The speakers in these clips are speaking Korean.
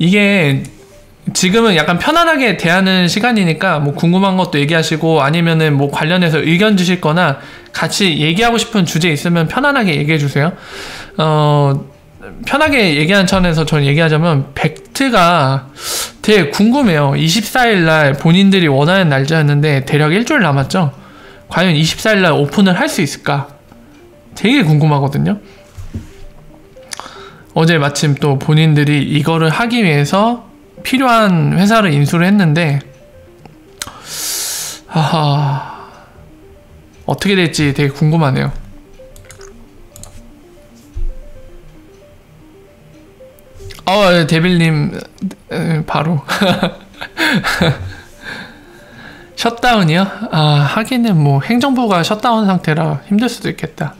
이게 지금은 약간 편안하게 대하는 시간이니까 뭐 궁금한 것도 얘기하시고 아니면은 뭐 관련해서 의견 주실 거나 같이 얘기하고 싶은 주제 있으면 편안하게 얘기해 주세요. 편하게 얘기하는 차원에서 저는 얘기하자면 벡트가 되게 궁금해요. 24일 날 본인들이 원하는 날짜였는데 대략 일주일 남았죠. 과연 24일 날 오픈을 할 수 있을까? 되게 궁금하거든요. 어제 마침 또 본인들이 이거를 하기 위해서 필요한 회사를 인수를 했는데 어떻게 될지 되게 궁금하네요. 데빌님 바로 셧다운이요? 하기는 뭐 행정부가 셧다운 상태라 힘들 수도 있겠다.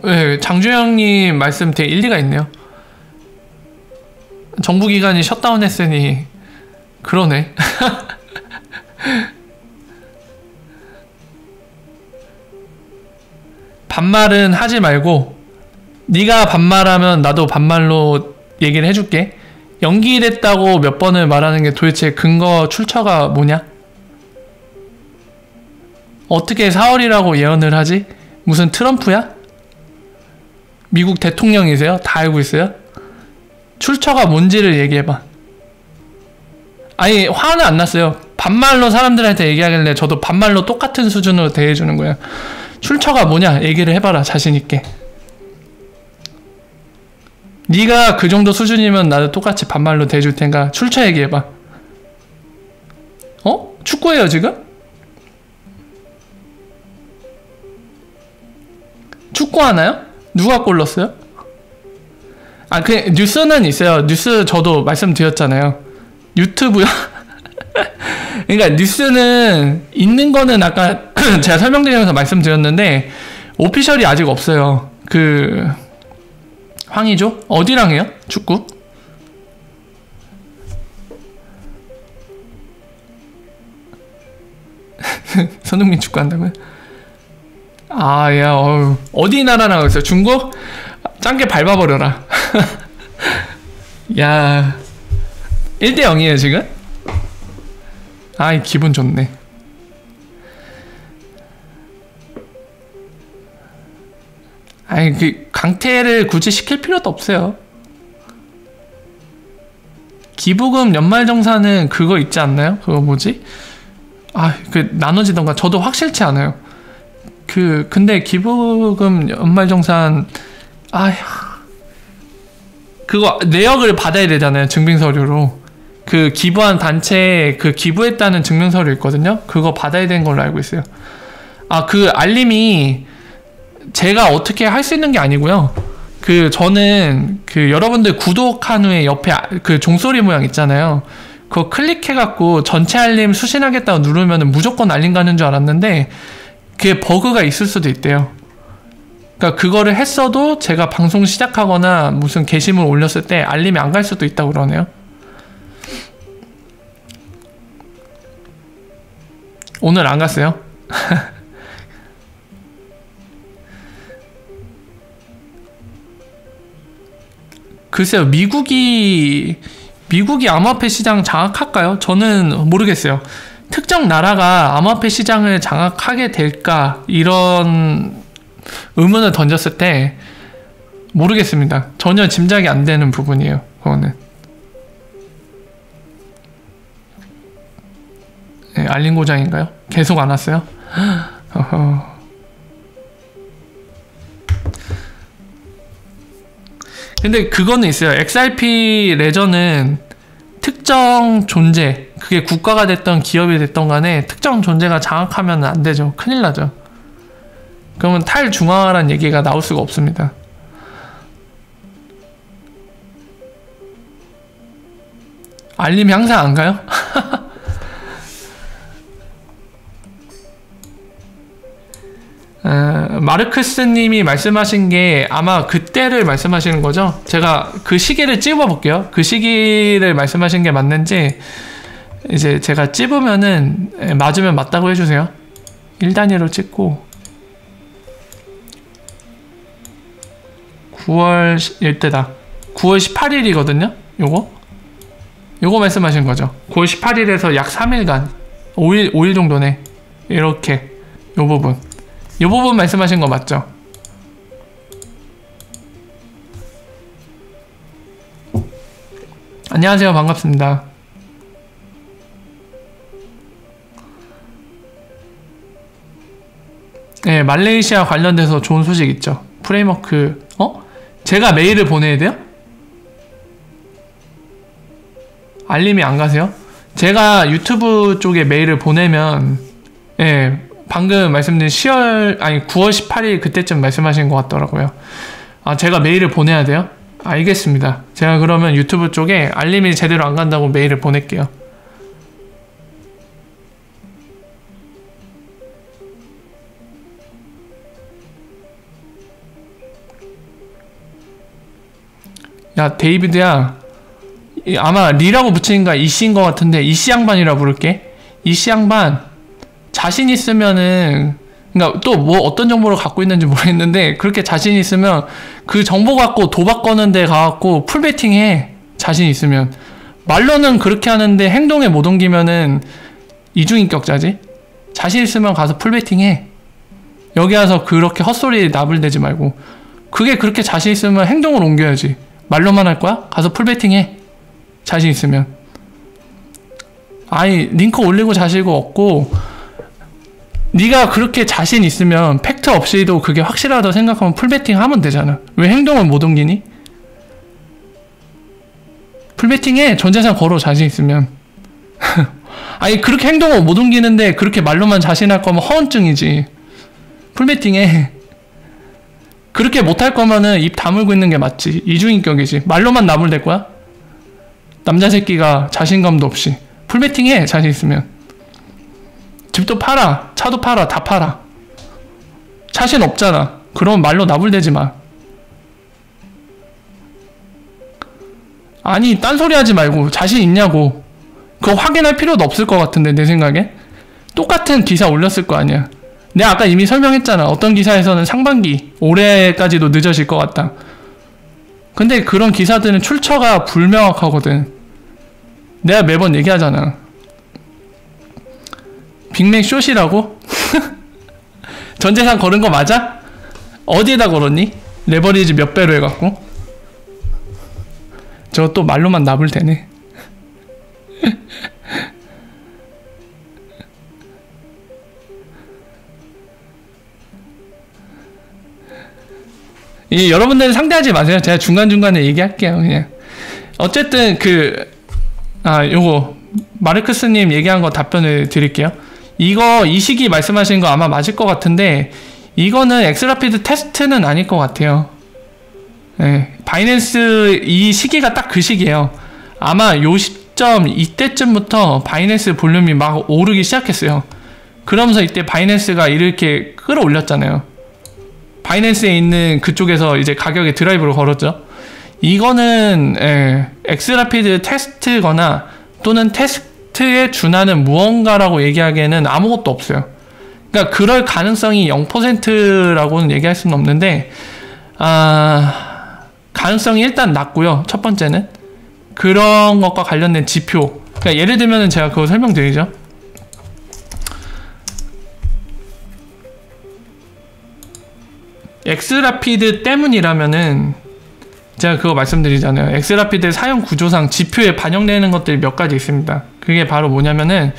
네, 장주영님 말씀 되게 일리가 있네요. 정부기관이 셧다운 했으니 그러네. 반말은 하지 말고 네가 반말하면 나도 반말로 얘기를 해줄게. 연기됐다고 몇 번을 말하는 게 도대체 근거 출처가 뭐냐? 어떻게 4월이라고 예언을 하지? 무슨 트럼프야? 미국 대통령이세요? 다 알고 있어요? 출처가 뭔지를 얘기해봐. 아니 화는 안 났어요. 반말로 사람들한테 얘기하길래 저도 반말로 똑같은 수준으로 대해주는 거야. 출처가 뭐냐 얘기를 해봐라 자신있게. 네가 그 정도 수준이면 나도 똑같이 반말로 대해줄 테니까 출처 얘기해봐. 축구예요 지금? 축구 하나요? 누가 골 넣었어요? 그 뉴스는 있어요. 뉴스 저도 말씀드렸잖아요. 유튜브요? 그러니까 뉴스는 있는 거는 아까 제가 설명드리면서 말씀드렸는데 오피셜이 아직 없어요. 황의조? 어디랑 해요? 축구? 손흥민 축구 한다고요? 어디 나라랑 하고 있어요? 중국? 짱게 밟아버려라. 야 1대 0이에요 지금? 기분 좋네. 강퇴를 굳이 시킬 필요도 없어요. 기부금 연말정산은 그거 있지 않나요? 그거 뭐지? 나눠지던가 저도 확실치 않아요. 근데 기부금 연말정산 그거 내역을 받아야 되잖아요. 증빙서류로. 기부한 단체에 기부했다는 증명서류 있거든요. 그거 받아야 되는 걸로 알고 있어요. 알림이 제가 어떻게 할 수 있는 게 아니고요. 저는 여러분들 구독한 후에 옆에 종소리 모양 있잖아요. 그거 클릭해갖고 전체 알림 수신하겠다고 누르면 무조건 알림 가는 줄 알았는데 그게 버그가 있을 수도 있대요. 그러니까 그거를 했어도 제가 방송 시작하거나 무슨 게시물 올렸을 때 알림이 안 갈 수도 있다고 그러네요. 오늘 안 갔어요? 글쎄요. 미국이 암호화폐 시장 장악할까요? 저는 모르겠어요. 특정 나라가 암호화폐 시장을 장악하게 될까? 이런 의문을 던졌을 때 모르겠습니다. 전혀 짐작이 안 되는 부분이에요. 그거는. 네, 알림 고장인가요? 계속 안 왔어요? 근데 그거는 있어요. XRP 레저는 특정 존재, 그게 국가가 됐던 기업이 됐던 간에 특정 존재가 장악하면 안 되죠. 큰일 나죠. 그러면 탈중앙화라는 얘기가 나올 수가 없습니다. 알림이 항상 안 가요? 마르크스님이 말씀하신 게 아마 그때를 말씀하시는 거죠? 제가 그 시기를 찝어볼게요. 그 시기를 말씀하신 게 맞는지 이제 제가 찝으면은 맞으면 맞다고 해주세요. 1단위로 찍고 9월 이때다. 9월 18일이거든요. 요거 말씀하신 거죠. 9월 18일에서 약 3일간 5일 정도네. 이렇게 요 부분 말씀하신 거 맞죠? 안녕하세요. 반갑습니다. 네, 말레이시아 관련돼서 좋은 소식 있죠. 프레임워크. 제가 메일을 보내야 돼요? 알림이 안 가세요? 제가 유튜브 쪽에 메일을 보내면, 예, 방금 말씀드린 9월 18일 그때쯤 말씀하신 것 같더라고요. 아, 제가 메일을 보내야 돼요? 알겠습니다. 제가 그러면 유튜브 쪽에 알림이 제대로 안 간다고 메일을 보낼게요. 야, 데이비드야. 아마 리라고 붙이니까 이씨인 것 같은데 이씨 양반이라 부를게. 이씨 양반 자신 있으면은, 그러니까 또 뭐 어떤 정보를 갖고 있는지 모르겠는데 그렇게 자신 있으면 그 정보 갖고 도박 거는 데 가갖고 풀베팅 해. 자신 있으면. 말로는 그렇게 하는데 행동에 못 옮기면은 이중인격자지. 자신 있으면 가서 풀베팅 해. 여기 와서 그렇게 헛소리 나불대지 말고. 그게 그렇게 자신 있으면 행동을 옮겨야지. 말로만 할 거야? 가서 풀베팅 해. 자신 있으면. 아니, 링크 올리고 자시고 없고, 네가 그렇게 자신 있으면 팩트 없이도 그게 확실하다고 생각하면 풀베팅 하면 되잖아. 왜 행동을 못 옮기니? 풀베팅 해. 전재산 걸어. 자신 있으면. 아니, 그렇게 행동을 못 옮기는데 그렇게 말로만 자신할 거면 허언증이지. 풀베팅 해. 그렇게 못할 거면은 입 다물고 있는 게 맞지. 이중인격이지. 말로만 나불댈 거야? 남자 새끼가 자신감도 없이. 풀베팅 해. 자신 있으면. 집도 팔아. 차도 팔아. 다 팔아. 자신 없잖아. 그럼 말로 나불대지 마. 아니, 딴소리 하지 말고 자신 있냐고. 그거 확인할 필요도 없을 것 같은데, 내 생각에. 똑같은 기사 올렸을 거 아니야. 내가 아까 이미 설명했잖아. 어떤 기사에서는 상반기 올해까지도 늦어질 것 같다. 근데 그런 기사들은 출처가 불명확하거든. 내가 매번 얘기하잖아. 빅맥 숏이라고? 전재산 걸은 거 맞아? 어디에다 걸었니? 레버리지 몇 배로 해갖고? 저거 또 말로만 나불 대네. 여러분들 상대하지 마세요. 제가 중간중간에 얘기할게요. 그냥. 어쨌든 요거 마르크스님 얘기한 거 답변을 드릴게요. 이 시기 말씀하신 거 아마 맞을 것 같은데 이거는 엑스라피드 테스트는 아닐 것 같아요. 네, 바이낸스 이 시기가 딱 그 시기예요. 아마 요 시점 이때쯤부터 바이낸스 볼륨이 막 오르기 시작했어요. 그러면서 이때 바이낸스가 이렇게 끌어올렸잖아요. 바이낸스에 있는 그쪽에서 이제 가격에 드라이브를 걸었죠. 이거는 엑스라피드 테스트거나 또는 테스트에 준하는 무언가라고 얘기하기에는 아무것도 없어요. 그러니까 그럴 가능성이 0%라고는 얘기할 수는 없는데 가능성이 일단 낮고요. 첫 번째는 그런 것과 관련된 지표. 그러니까 예를 들면 제가 그거 설명드리죠. 엑스라피드 때문이라면은 제가 그거 말씀드리잖아요. 엑스라피드 사용 구조상 지표에 반영되는 것들이 몇 가지 있습니다. 그게 바로 뭐냐면은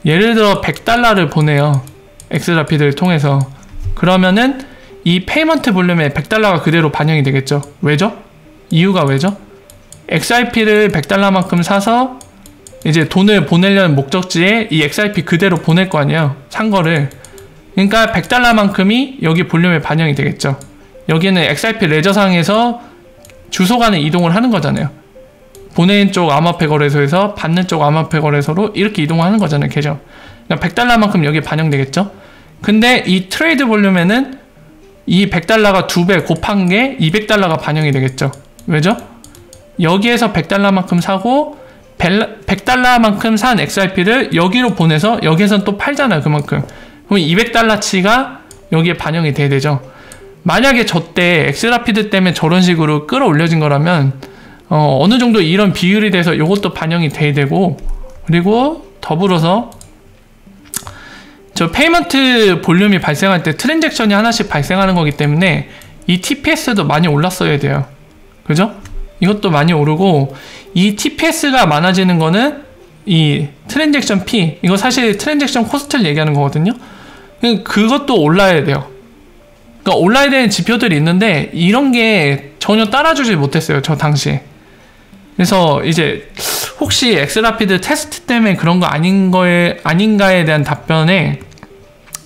예를 들어 $100를 보내요. 엑스라피드를 통해서. 그러면은 이 페이먼트 볼륨에 $100가 그대로 반영이 되겠죠. 왜죠? 이유가 왜죠? XRP를 $100만큼 사서 이제 돈을 보내려는 목적지에 이 XRP 그대로 보낼 거 아니에요. 산 거를. 그러니까 $100만큼이 여기 볼륨에 반영이 되겠죠. 여기는 XRP 레저상에서 주소 간의 이동을 하는 거잖아요. 보내는 쪽 암호화폐 거래소에서 받는 쪽 암호화폐 거래소로 이렇게 이동하는 거잖아요. 계정. 그러니까 $100만큼 여기에 반영되겠죠. 근데 이 트레이드 볼륨에는 이 $100가 2배 곱한 게 $200가 반영이 되겠죠. 왜죠? 여기에서 $100만큼 사고 $100만큼 산 XRP를 여기로 보내서 여기에선 또 팔잖아요. 그만큼. 그럼 $200치가 여기에 반영이 돼야 되죠. 만약에 저때 엑스라피드 때문에 저런 식으로 끌어올려진 거라면 어느 정도 이런 비율이 돼서 이것도 반영이 돼야 되고, 그리고 더불어서 저 페이먼트 볼륨이 발생할 때 트랜잭션이 하나씩 발생하는 거기 때문에 이 TPS도 많이 올랐어야 돼요. 그죠? 이것도 많이 오르고, 이 TPS가 많아지는 거는 이 트랜잭션 P, 이거 사실 트랜잭션 코스트를 얘기하는 거거든요. 그것도 올라야 돼요. 그러니까 올라야 되는 지표들이 있는데 이런 게 전혀 따라주지 못했어요, 저 당시에. 그래서 이제 혹시 엑스라피드 테스트 때문에 그런 거 아닌가에 대한 답변에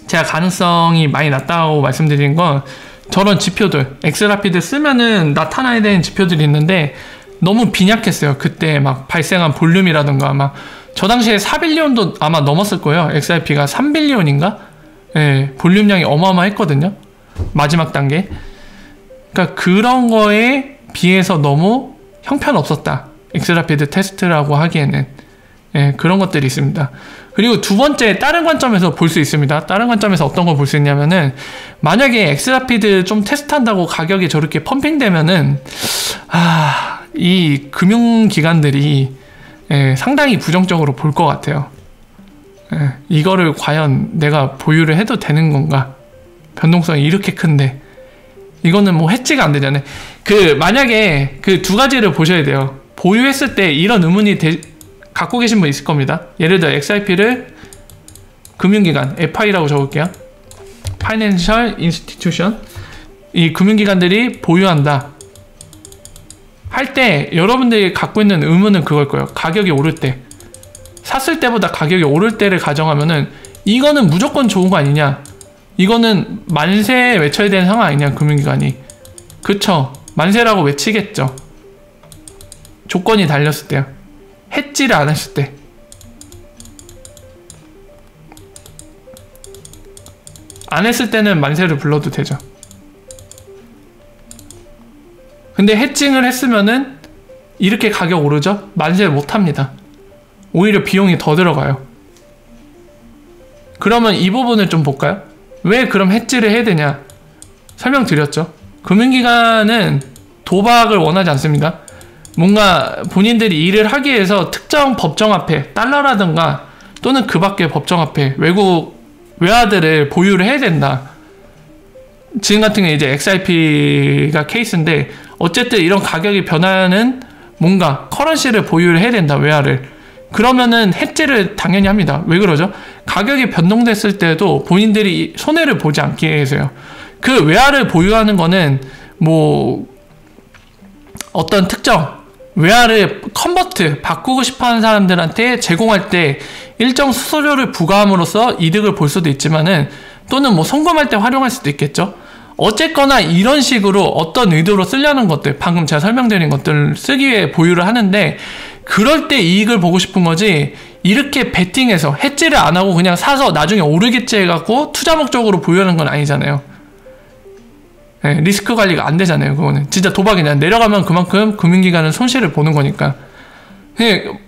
제가 가능성이 많이 낮다고 말씀드린 건, 저런 지표들 엑스라피드 쓰면은 나타나야 되는 지표들이 있는데 너무 빈약했어요. 그때 막 발생한 볼륨이라든가, 막 저 당시에 4빌리온도 아마 넘었을 거예요. XRP가 3빌리온인가? 예, 볼륨량이 어마어마했거든요, 마지막 단계. 그러니까 그런 거에 비해서 너무 형편없었다, 엑스라피드 테스트라고 하기에는. 예, 그런 것들이 있습니다. 그리고 두 번째, 다른 관점에서 볼 수 있습니다. 다른 관점에서 어떤 걸 볼 수 있냐면은, 만약에 엑스라피드 좀 테스트한다고 가격이 저렇게 펌핑되면은 이 금융기관들이 상당히 부정적으로 볼 것 같아요. 이거를 과연 내가 보유를 해도 되는 건가? 변동성이 이렇게 큰데 이거는 뭐 해지가 안 되잖아요. 만약에 그 두 가지를 보셔야 돼요. 보유했을 때 이런 의문이 갖고 계신 분 있을 겁니다. 예를 들어 XRP를 금융기관, FI라고 적을게요. Financial Institution, 이 금융기관들이 보유한다 할 때 여러분들이 갖고 있는 의문은 그걸 거예요. 가격이 오를 때, 샀을 때보다 가격이 오를 때를 가정하면은 이거는 무조건 좋은 거 아니냐, 이거는 만세 외쳐야 되는 상황 아니냐, 금융기관이. 그쵸, 만세라고 외치겠죠, 조건이 달렸을 때요. 해지를 안 했을 때. 안 했을 때는 만세를 불러도 되죠. 근데 해칭을 했으면은 이렇게 가격 오르죠? 만세를 못 합니다. 오히려 비용이 더 들어가요. 그러면 이 부분을 좀 볼까요? 왜 그럼 해지를 해야 되냐? 설명드렸죠. 금융기관은 도박을 원하지 않습니다. 뭔가 본인들이 일을 하기 위해서 특정 법정화폐, 달러라든가 또는 그 밖의 법정화폐, 외국 외화들을 보유를 해야 된다. 지금 같은 경우에 이제 XRP가 케이스인데, 어쨌든 이런 가격이 변하는 뭔가 커런시를 보유를 해야 된다, 외화를. 그러면은 해지를 당연히 합니다. 왜 그러죠? 가격이 변동됐을 때도 본인들이 손해를 보지 않기 위해서요. 그 외화를 보유하는 거는 뭐 어떤 특정 외화를 바꾸고 싶어하는 사람들한테 제공할 때 일정 수수료를 부과함으로써 이득을 볼 수도 있지만은, 또는 뭐 송금할 때 활용할 수도 있겠죠. 어쨌거나 이런 식으로 어떤 의도로 쓰려는 것들, 방금 제가 설명드린 것들을 쓰기 위해 보유를 하는데, 그럴 때 이익을 보고 싶은 거지, 이렇게 베팅해서 해지를 안 하고 그냥 사서 나중에 오르겠지 해갖고 투자 목적으로 보유하는 건 아니잖아요. 네, 리스크 관리가 안 되잖아요. 그거는 진짜 도박이냐. 내려가면 그만큼 금융기관은 손실을 보는 거니까.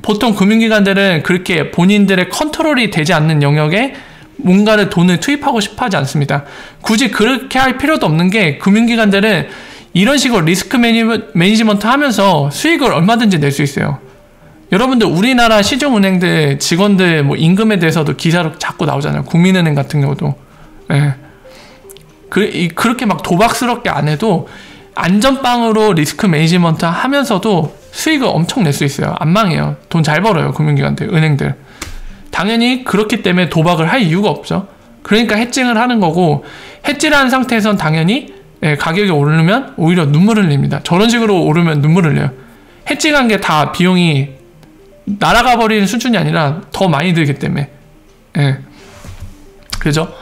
보통 금융기관들은 그렇게 본인들의 컨트롤이 되지 않는 영역에 뭔가를 돈을 투입하고 싶어 하지 않습니다. 굳이 그렇게 할 필요도 없는 게, 금융기관들은 이런 식으로 리스크 매니지먼트 하면서 수익을 얼마든지 낼 수 있어요. 여러분들 우리나라 시중은행들 직원들 뭐 임금에 대해서도 기사로 자꾸 나오잖아요. 국민은행 같은 경우도. 네. 그렇게 막 도박스럽게 안 해도 안전빵으로 리스크 매니지먼트 하면서도 수익을 엄청 낼 수 있어요. 안 망해요. 돈 잘 벌어요, 금융기관들, 은행들. 당연히 그렇기 때문에 도박을 할 이유가 없죠. 그러니까 해칭을 하는 거고, 해지를 한 상태에선 당연히 가격이 오르면 오히려 눈물을 냅니다. 저런 식으로 오르면 눈물을 내요. 해칭한 게 다 비용이 날아가 버리는 수준이 아니라 더 많이 들기 때문에. 그죠?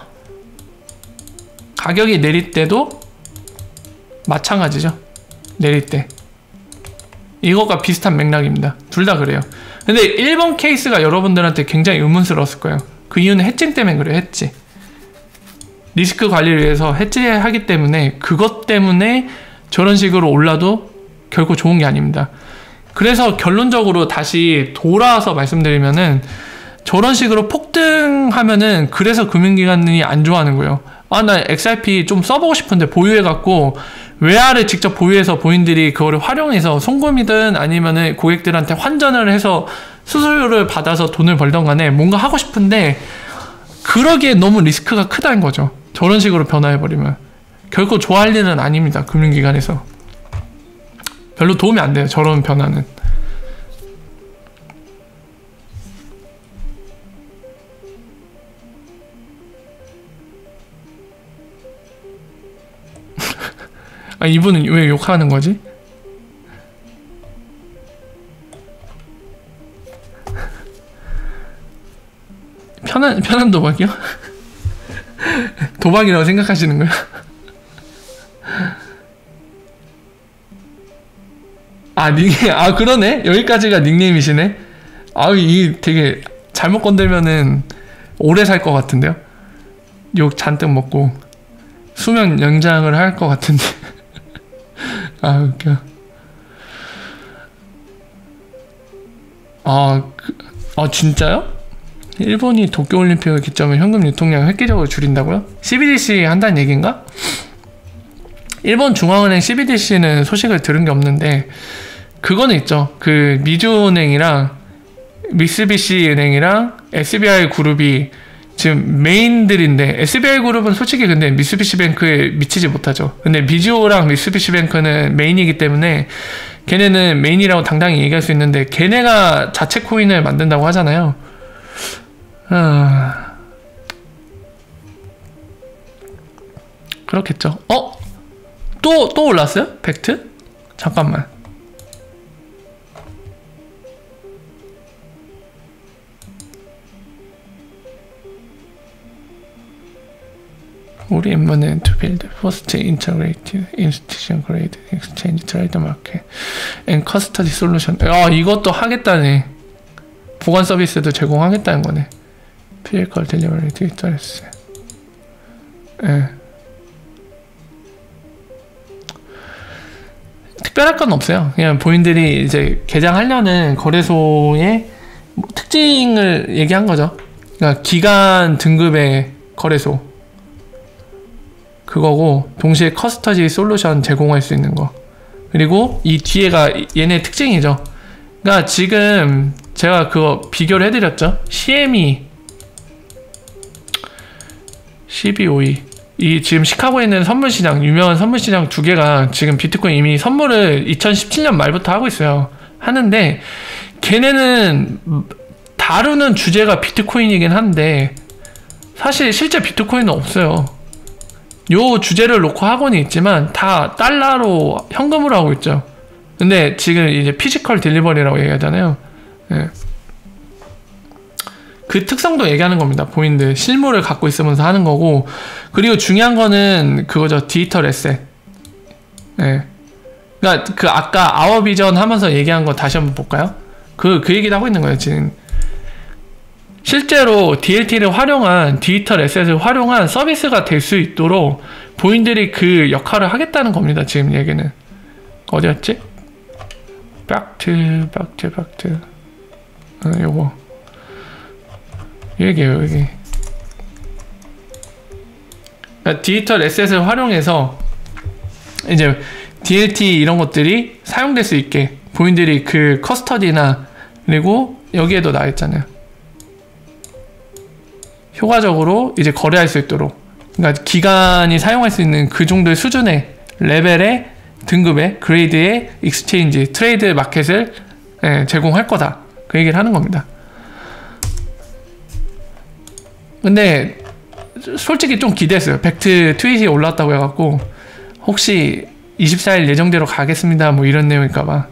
가격이 내릴 때도 마찬가지죠. 내릴 때. 이것과 비슷한 맥락입니다. 둘 다 그래요. 근데 1번 케이스가 여러분들한테 굉장히 의문스러웠을 거예요. 그 이유는 해칭 때문에 그래요. 해치. 리스크 관리를 위해서 해치하기 때문에, 그것 때문에 저런 식으로 올라도 결코 좋은 게 아닙니다. 그래서 결론적으로 다시 돌아와서 말씀드리면은, 저런 식으로 폭등하면은 그래서 금융기관이 안 좋아하는 거예요. 아, 나 XRP 좀 써보고 싶은데 보유해갖고 외화를 직접 보유해서 본인들이 그거를 활용해서 송금이든 아니면은 고객들한테 환전을 해서 수수료를 받아서 돈을 벌던 간에 뭔가 하고 싶은데 그러기에 너무 리스크가 크다는 거죠. 저런 식으로 변화해버리면. 결코 좋아할 일은 아닙니다. 금융기관에서. 별로 도움이 안 돼요. 저런 변화는. 아, 이분은 왜 욕하는 거지? 편한 도박이요? 도박이라고 생각하시는 거예요? 아, 아, 그러네? 여기까지가 닉네임이시네? 아, 이 되게 잘못 건들면은 오래 살 것 같은데요? 욕 잔뜩 먹고 수명 연장을 할 것 같은데. 아, 웃겨. 진짜요? 일본이 도쿄올림픽을 기점으로 현금 유통량을 획기적으로 줄인다고요? CBDC 한다는 얘기인가? 일본 중앙은행 CBDC는 소식을 들은 게 없는데 그거는 있죠. 그 미주은행이랑 미쓰비시 은행이랑 SBI 그룹이 지금 메인들인데 SBI 그룹은 솔직히 근데 미쓰비시 뱅크에 미치지 못하죠. 근데 미주랑 미쓰비시 뱅크는 메인이기 때문에 걔네는 메인이라고 당당히 얘기할 수 있는데 걔네가 자체 코인을 만든다고 하잖아요. 그렇겠죠. 또 올랐어요? 팩트? 잠깐만. 우리 엠번은 to build first integrated institution grade exchange trade market and custody solution. 이것도 하겠다네. 보관 서비스도 제공하겠다는 거네. Physical delivery digital asset. 예. 특별할 건 없어요. 그냥 본인들이 이제 개장하려는 거래소의 특징을 얘기한 거죠. 그러니까 기간 등급의 거래소 그거고 동시에 커스터디 솔루션 제공할 수 있는 거 그리고 이 뒤에가 얘네 특징이죠. 그러니까 지금 제가 그거 비교를 해드렸죠. CME, CBOE 이 지금 시카고에 있는 선물시장 유명한 선물시장 두 개가 지금 비트코인 이미 선물을 2017년 말부터 하고 있어요. 하는데 걔네는 다루는 주제가 비트코인이긴 한데 사실 실제 비트코인은 없어요. 요 주제를 놓고 학원이 있지만 다 달러로 현금으로 하고 있죠. 근데 지금 이제 피지컬 딜리버리라고 얘기하잖아요. 네. 그 특성도 얘기하는 겁니다. 본인들 실물을 갖고 있으면서 하는 거고 그리고 중요한 거는 그거죠. 디지털 에셋. 네. 그러니까 그 아까 아워비전 하면서 얘기한 거 다시 한번 볼까요? 그 얘기도 하고 있는 거예요. 지금 실제로 DLT를 활용한 디지털 에셋을 활용한 서비스가 될 수 있도록 본인들이 그 역할을 하겠다는 겁니다. 지금 얘기는 어디였지? 박트 요거 얘기해요. 여기 그러니까 디지털 에셋을 활용해서 이제 DLT 이런 것들이 사용될 수 있게 본인들이 그 커스터디나 그리고 여기에도 나와있잖아요. 효과적으로 이제 거래할 수 있도록 그러니까 기간이 사용할 수 있는 그 정도의 수준의 레벨의 등급의 그레이드의 익스체인지 트레이드 마켓을 제공할 거다 그 얘기를 하는 겁니다. 근데 솔직히 좀 기대했어요. 팩트 트윗이 올라왔다고 해갖고 혹시 24일 예정대로 가겠습니다 뭐 이런 내용일까봐.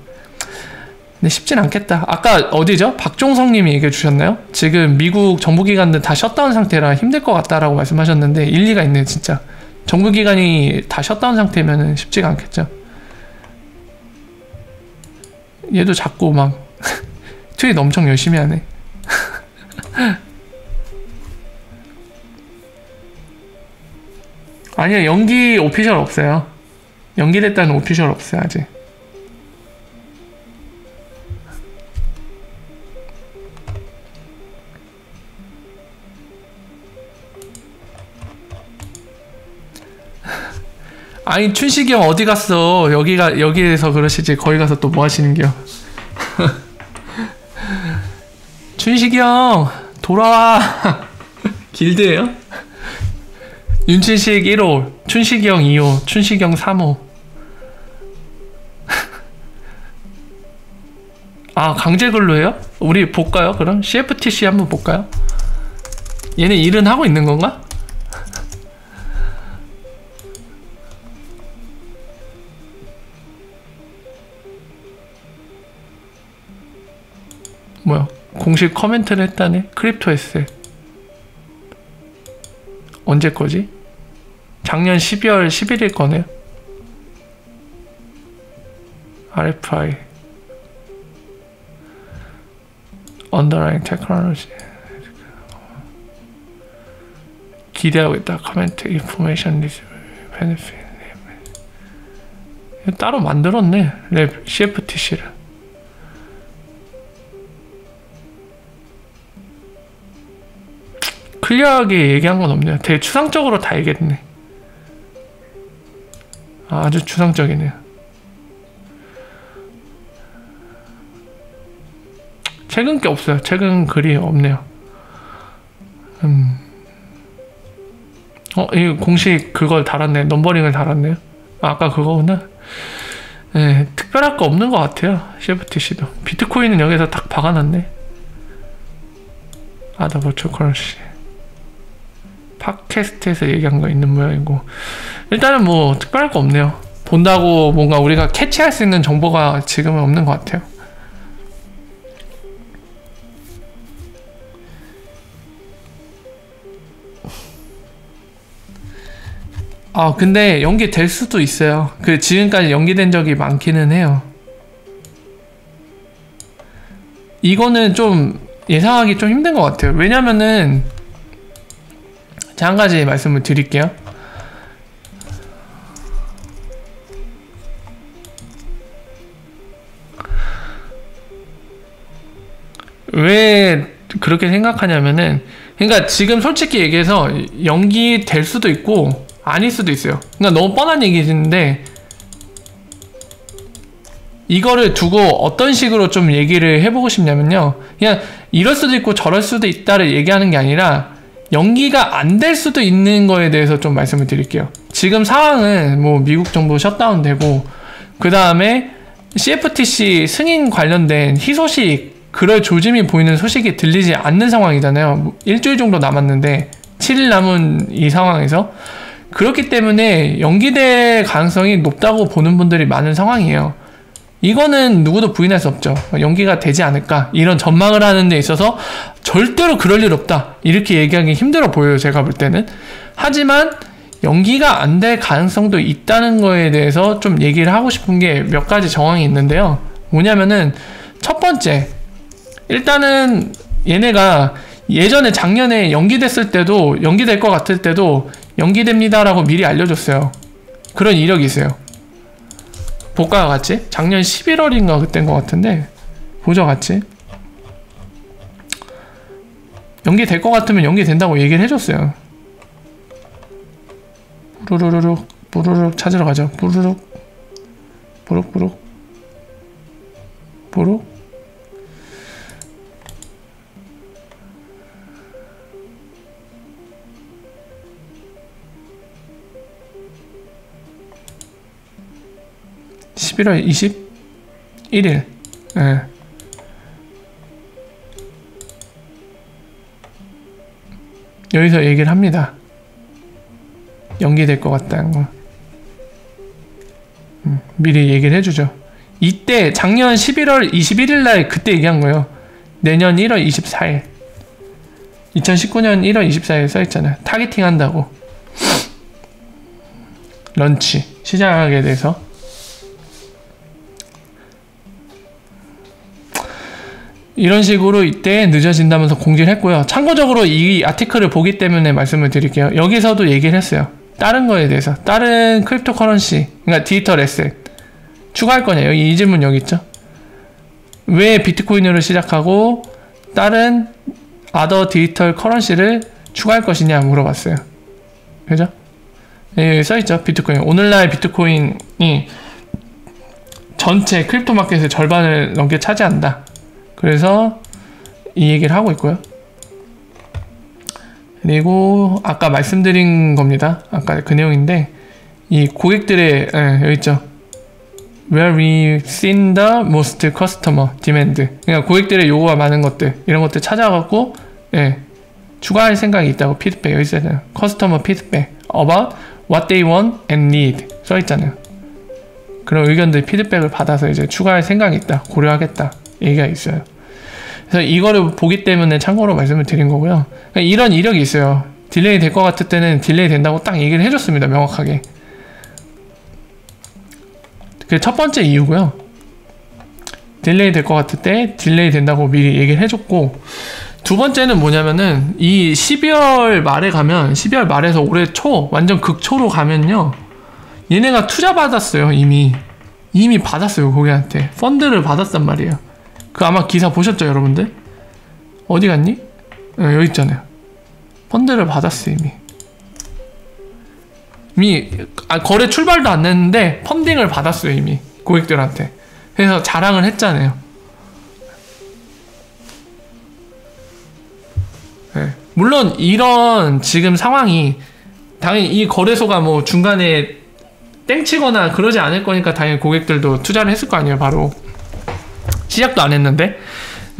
근데 쉽진 않겠다. 아까 어디죠? 박종성님이 얘기해 주셨나요? 지금 미국 정부기관들 다 셧다운 상태라 힘들 것 같다라고 말씀하셨는데 일리가 있네요. 진짜 정부기관이 다 셧다운 상태면 쉽지가 않겠죠. 얘도 자꾸 막 트윗 엄청 열심히 하네. 아니요, 연기 오피셜 없어요. 연기됐다는 오피셜 없어요 아직. 아니 춘식이 형 어디 갔어? 여기에서 그러시지 거기 가서 또 뭐 하시는겨? 춘식이 형 돌아와. 길드예요? 윤춘식 1호, 춘식이 형 2호, 춘식이 형 3호. 아 강제 근로예요? 우리 볼까요? 그럼 CFTC 한번 볼까요? 얘네 일은 하고 있는 건가? 뭐야? 공식 커멘트를 했다네? 크립토 에셋 언제 거지? 작년 12월 11일 거네요. RFI Underlying Technology 기대하고 있다. 커멘트 Information Benefit 따로 만들었네. 랩 CFTC를. 클리어하게 얘기한 건 없네요. 되게 추상적으로 다 얘기했네. 아주 추상적이네요. 최근 게 없어요. 최근 글이 없네요. 이 공식 그걸 달았네. 넘버링을 달았네요. 아까 그거구나. 네, 특별할 거 없는 것 같아요. CFTC도. 비트코인은 여기서 딱 박아놨네. 더 버추얼 커런시. 팟캐스트에서 얘기한 거 있는 모양이고. 일단은 뭐 특별할 거 없네요. 본다고 뭔가 우리가 캐치할 수 있는 정보가 지금은 없는 것 같아요. 근데 연기될 수도 있어요. 지금까지 연기된 적이 많기는 해요. 이거는 좀 예상하기 좀 힘든 것 같아요. 왜냐면은 자, 한 가지 말씀을 드릴게요. 왜 그렇게 생각하냐면은, 그러니까 지금 솔직히 얘기해서 연기될 수도 있고 아닐 수도 있어요. 그러니까 너무 뻔한 얘기인데, 이거를 두고 어떤 식으로 좀 얘기를 해보고 싶냐면요, 그냥 이럴 수도 있고 저럴 수도 있다를 얘기하는 게 아니라 연기가 안 될 수도 있는 거에 대해서 좀 말씀을 드릴게요. 지금 상황은 뭐 미국 정부 셧다운 되고, 그 다음에 CFTC 승인 관련된 희소식, 그럴 조짐이 보이는 소식이 들리지 않는 상황이잖아요. 일주일 정도 남았는데 7일 남은 이 상황에서. 그렇기 때문에 연기될 가능성이 높다고 보는 분들이 많은 상황이에요. 이거는 누구도 부인할 수 없죠. 연기가 되지 않을까, 이런 전망을 하는 데 있어서 절대로 그럴 일 없다, 이렇게 얘기하기 힘들어 보여요, 제가 볼 때는. 하지만 연기가 안 될 가능성도 있다는 거에 대해서 좀 얘기를 하고 싶은 게 몇 가지 정황이 있는데요. 뭐냐면은 첫 번째, 일단은 얘네가 예전에 작년에 연기됐을 때도, 연기될 것 같을 때도 연기됩니다 라고 미리 알려줬어요. 그런 이력이 있어요. 볼까요 같이? 작년 11월인가 그때인 것 같은데, 보죠 같이. 연기될 것 같으면 연기된다고 얘기를 해줬어요. 부르르륵 부르륵 찾으러 가죠. 부르륵 부룩부룩 부룩. (11월 21일) 예. 여기서 얘기를 합니다. 연기될 것 같다는 거. 미리 얘기를 해주죠. 이때 작년 11월 21일 날 그때 얘기한 거예요. 내년 1월 24일. 2019년 1월 24일 써있잖아요. 타겟팅 한다고. 런치 시작하게 돼서. 이런 식으로 이때 늦어진다면서 공지를 했고요. 참고적으로 이 아티클을 보기 때문에 말씀을 드릴게요. 여기서도 얘기를 했어요. 다른 거에 대해서, 다른 크립토 커런시, 그러니까 디지털 에셋 추가할 거냐, 이 질문 여기 있죠. 왜 비트코인으로 시작하고 다른 아더 디지털 커런시를 추가할 것이냐 물어봤어요. 그죠? 예, 써있죠. 비트코인. 오늘날 비트코인이 전체 크립토 마켓의 절반을 넘게 차지한다. 그래서 이 얘기를 하고 있고요. 그리고 아까 말씀드린 겁니다. 아까 그 내용인데 이 고객들의 여기 있죠. Where we seen the most customer demand. 그러니까 고객들의 요구가 많은 것들 이런 것들 찾아갖고 추가할 생각이 있다고 피드백 여기 있잖아요. Customer feedback about what they want and need 써있잖아요. 그런 의견들 피드백을 받아서 이제 추가할 생각이 있다. 고려하겠다. 얘기가 있어요. 그래서 이거를 보기 때문에 참고로 말씀을 드린 거고요. 그러니까 이런 이력이 있어요. 딜레이 될 것 같을 때는 딜레이 된다고 딱 얘기를 해줬습니다. 명확하게. 그게 첫 번째 이유고요. 딜레이 될 것 같을 때 딜레이 된다고 미리 얘기를 해줬고, 두 번째는 뭐냐면은 이 12월 말에 가면 12월 말에서 올해 초 완전 극초로 가면요, 얘네가 투자 받았어요. 이미 받았어요. 고객한테 펀드를 받았단 말이에요. 그 아마 기사 보셨죠 여러분들? 어디 갔니? 여기 있잖아요. 펀드를 받았어. 이미 거래 출발도 안 했는데 펀딩을 받았어요. 이미 고객들한테. 그래서 자랑을 했잖아요. 물론 이런 지금 상황이 당연히 이 거래소가 뭐 중간에 땡치거나 그러지 않을 거니까 당연히 고객들도 투자를 했을 거 아니에요. 바로 시작도 안 했는데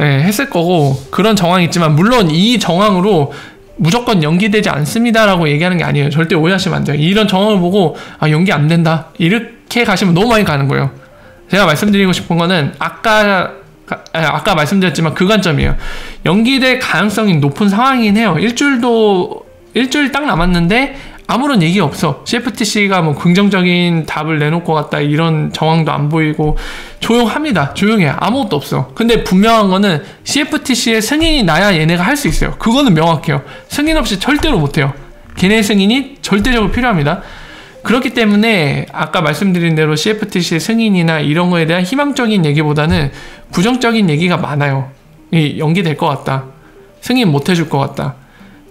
했을 거고, 그런 정황이 있지만 물론 이 정황으로 무조건 연기되지 않습니다 라고 얘기하는 게 아니에요. 절대 오해하시면 안 돼요. 이런 정황을 보고 연기 안 된다 이렇게 가시면 너무 많이 가는 거예요. 제가 말씀드리고 싶은 거는 아까 말씀드렸지만 그 관점이에요. 연기될 가능성이 높은 상황이긴 해요. 일주일 딱 남았는데 아무런 얘기 없어. CFTC가 뭐 긍정적인 답을 내놓을 것 같다 이런 정황도 안 보이고 조용합니다. 조용해요. 아무것도 없어. 근데 분명한 거는 CFTC의 승인이 나야 얘네가 할 수 있어요. 그거는 명확해요. 승인 없이 절대로 못해요. 걔네 승인이 절대적으로 필요합니다. 그렇기 때문에 아까 말씀드린 대로 CFTC의 승인이나 이런 거에 대한 희망적인 얘기보다는 부정적인 얘기가 많아요. 연기될 것 같다. 승인 못 해줄 것 같다.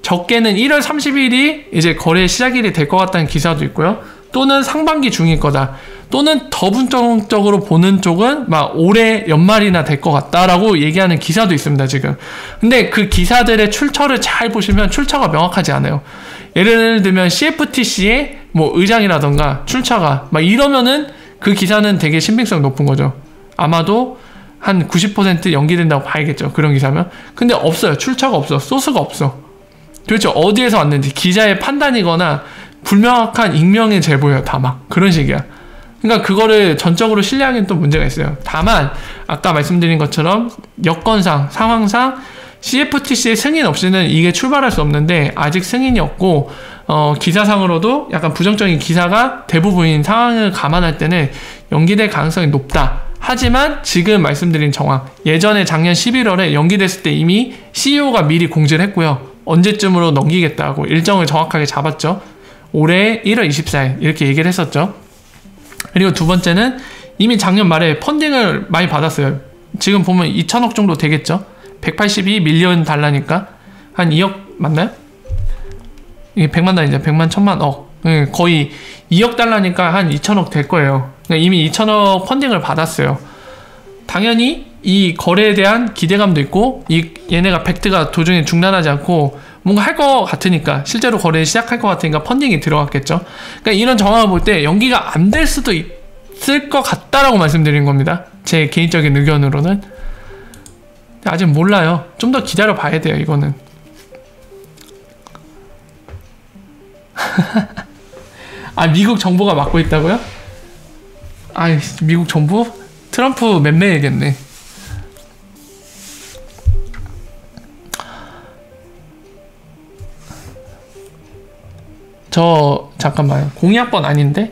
적게는 1월 30일이 이제 거래 시작일이 될 것 같다는 기사도 있고요. 또는 상반기 중일 거다. 또는 더 분석적으로 보는 쪽은 막 올해 연말이나 될 것 같다라고 얘기하는 기사도 있습니다, 지금. 근데 그 기사들의 출처를 잘 보시면 출처가 명확하지 않아요. 예를 들면 CFTC의 뭐 의장이라던가 출처가 막 이러면은 그 기사는 되게 신빙성 높은 거죠. 아마도 한 90% 연기된다고 봐야겠죠. 그런 기사면. 근데 없어요. 출처가 없어. 소스가 없어. 도대체 어디에서 왔는지 기자의 판단이거나 불명확한 익명의 제보예요. 다 막 그런 식이야. 그러니까 그거를 전적으로 신뢰하기는 또 문제가 있어요. 다만 아까 말씀드린 것처럼 여건상 상황상 CFTC의 승인 없이는 이게 출발할 수 없는데, 아직 승인이 없고 기사상으로도 약간 부정적인 기사가 대부분인 상황을 감안할 때는 연기될 가능성이 높다. 하지만 지금 말씀드린 정황, 예전에 작년 11월에 연기됐을 때 이미 CEO가 미리 공지를 했고요. 언제쯤으로 넘기겠다고 일정을 정확하게 잡았죠. 올해 1월 24일 이렇게 얘기를 했었죠. 그리고 두 번째는 이미 작년 말에 펀딩을 많이 받았어요. 지금 보면 2천억 정도 되겠죠. 182밀리언 달러니까 한 2억 맞나요? 이게 100만 달러이죠. 100만 1000만 거의 2억 달러니까 한 2천억 될 거예요. 그러니까 이미 2천억 펀딩을 받았어요. 당연히 이 거래에 대한 기대감도 있고, 얘네가 팩트가 도중에 중단하지 않고 뭔가 할 것 같으니까, 실제로 거래 시작할 것 같으니까 펀딩이 들어갔겠죠. 그러니까 이런 정황을 볼 때 연기가 안 될 수도 있을 것 같다라고 말씀드린 겁니다. 제 개인적인 의견으로는. 아직 몰라요. 좀 더 기다려 봐야 돼요, 이거는. 미국 정부가 맡고 있다고요? 미국 정부? 트럼프 맴매야겠네. 잠깐만요. 02학번 아닌데?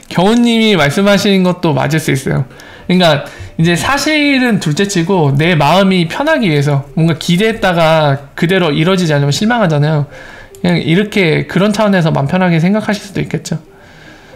겨우님이 말씀하시는 것도 맞을 수 있어요. 그러니까 이제 사실은 둘째치고 내 마음이 편하기 위해서 뭔가 기대했다가 그대로 이루어지지 않으면 실망하잖아요. 그냥 이렇게 그런 차원에서 마음 편하게 생각하실 수도 있겠죠.